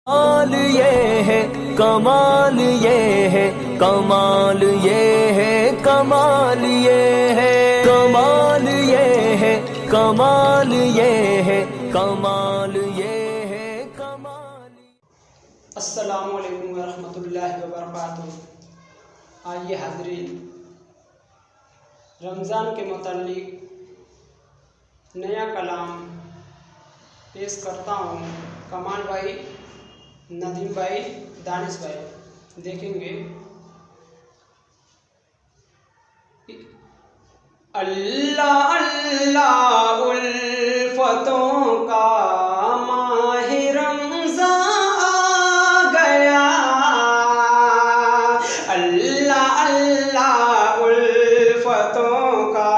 कमाल ये है, कमाल ये है, कमाल ये है, कमाल ये है, कमाल ये है, कमाल ये है, कमाल ये है, कमाल। अस्सलामु अलैकुम वरहमतुल्लाहि वबरकातुहू। आइए हाज़रीन, रमज़ान के मुताल्लिक नया कलाम पेश करता हूँ। कमाल भाई, नदीम भाई, दानिश भाई देखेंगे। अल्लाह अल्लाह उल्फतों का माह रमज़ान आ गया। अल्लाह अल्लाह उल्फतों का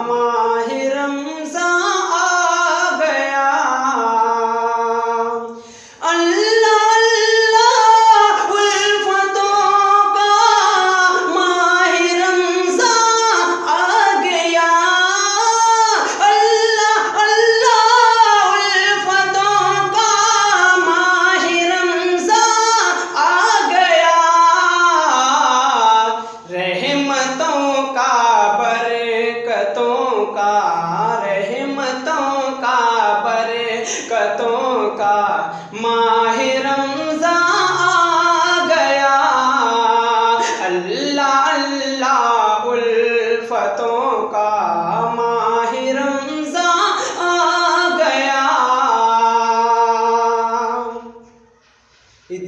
माह रमज़ान आ गया। रहमतों का माह रमज़ान आ गया। अल्लाह अल्लाह उल्फतों का माह रमज़ान आ गया।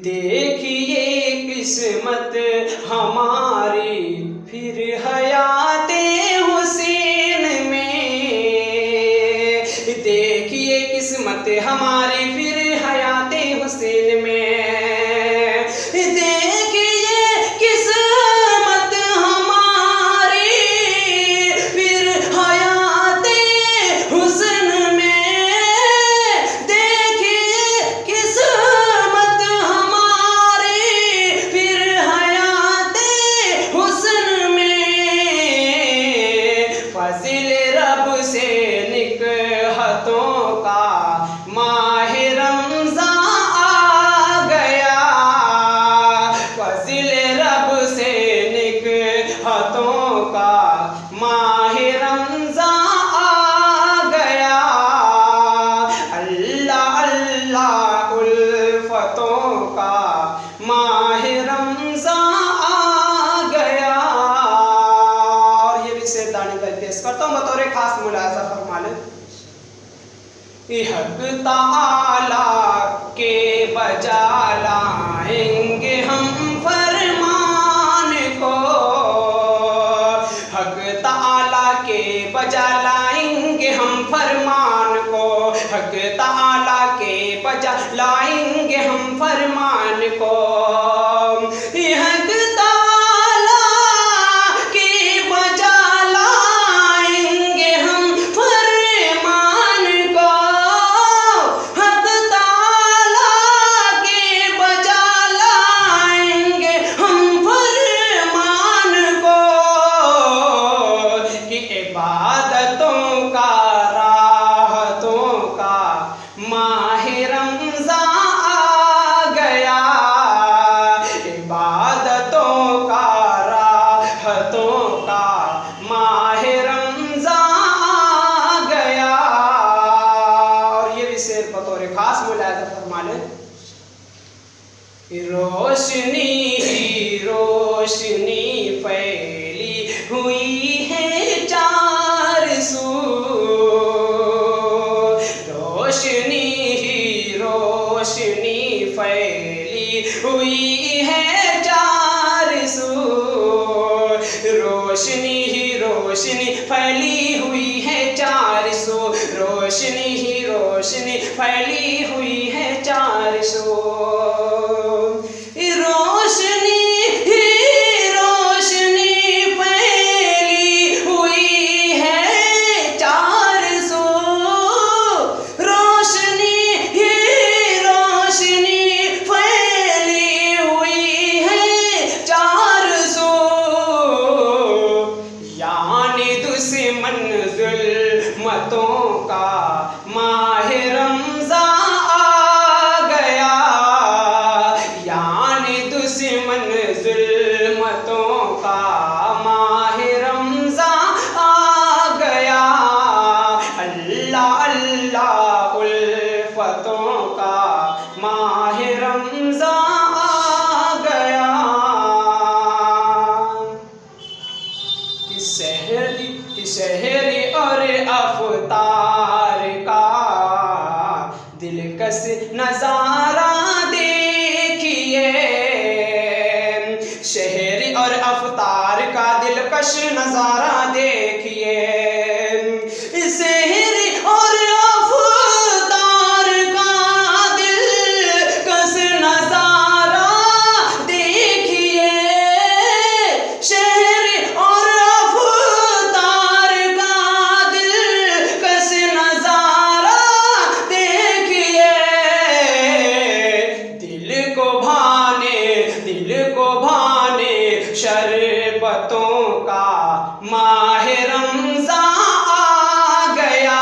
देखिए किस्मत हमारी फिर हयाते हुसैन में। देखिए किस्मत हमारी फिर हयाते हुसैन में। देखिए किस्मत हमारी फिर हयाते हुस्न में। देखिए किस्मत हमारी फिर हयाते हुस्न में। फज़िल रब से निकहतों का माह रमज़ान आ गया। फज़िल रब से निकहतों का माह रमज़ान आ गया। अल्लाह अल्लाह उल्फतों का माह रमज़ान आ गया। और ये भी शेरदानी का पेश करता हूँ, बतौर खास मुलाज़ा फरमा लें। हक ताला के बजा लाएंगे हम फरमान को। हक ताला के बजा लाएंगे हम फरमान को। हक ताला के बजा लाएंगे हम फरमान को। हक ताला के बजा लाएंगे हम फरमान को। हक ताला के बजा लाएंगे हम फरमान को। कि इबादतों का राहतों का माह रमज़ान आ गया। इबादतों का राहतों का माह रमज़ान आ गया। और ये भी शेर बतौर खास मुलाज़ा फरमा लें। रोशनी ही रोशनी फैली हुई है चार सू। रोशनी ही रोशनी फैली हुई है चार सू। रोशनी ही रोशनी फैली हुई है चार सू। रोशनी ही रोशनी फैली हुई है चार सू। रोशनी ही रोशनी फैली हुई है चार सू। रोशनी ही रोशनी फैली हुई है चार सू। यानी दुश्मन जुल्मतों का माह रमज़ान आ कश नजारा देखिए, शहरी और अफ्तार का दिलकश नजारा देखिए, शहरी और अफ्तार का दिलकश नजारा देखिए, दिल को भाने शरबतों का माह रमज़ान आ गया,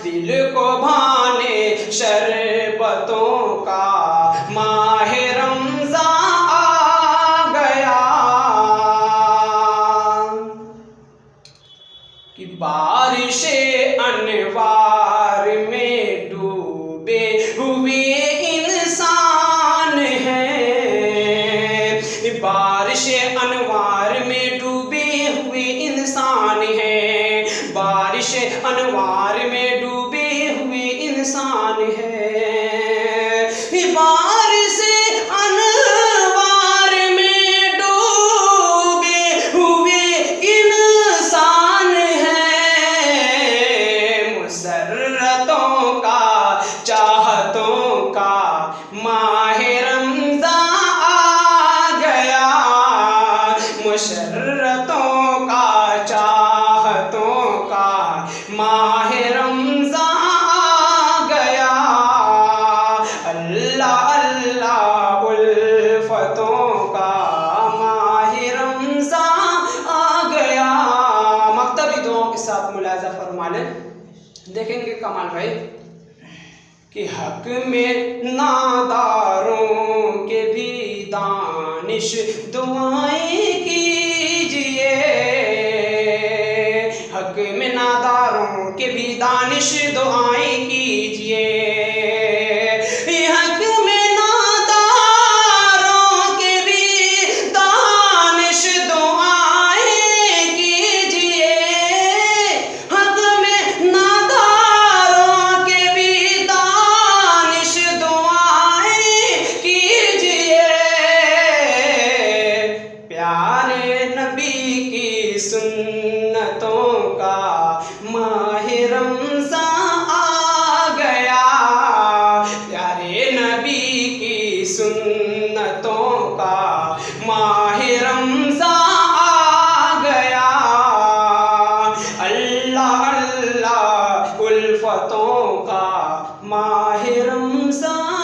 दिल को भाने शरबतों का माह रमज़ान आ गया, कि बारिशे अनवार में डूबे हुए इंसान हैं, बारिशे अनवार में डूबे हुए इंसान हैं, बारिशे अनवार में डूबे हुए इंसान हैं, बारिशे अनवार में डूबे हुए इंसान हैं, मुसर्रतों का चाहतों का माह रमज़ान आ गया, मुशर्रतों का चाहतों का माह रमज़ान आ गया, अल्लाह अल्लाह उल्फतों का माह रमज़ान आ गया। मक्तबी दुआओं के साथ मुलाज़ा फरमा लें, देखेंगे कमाल भाई कि हक में नादारों के भी दानिश दुआएं कीजिए, हक में नादारों के भी दानिश दुआएं कीजिए, हक में नादारों के भी दानिश दुआएं कीजिए, हक में नादारों के भी दानिश दुआएं कीजिए, प्यारे नबी की सुन्नतों का माह रमज़ान आ गया, प्यारे नबी की सुन्नतों का माह रमज़ान आ गया, अल्लाह अल्लाह उल्फतों का माह रमज़ान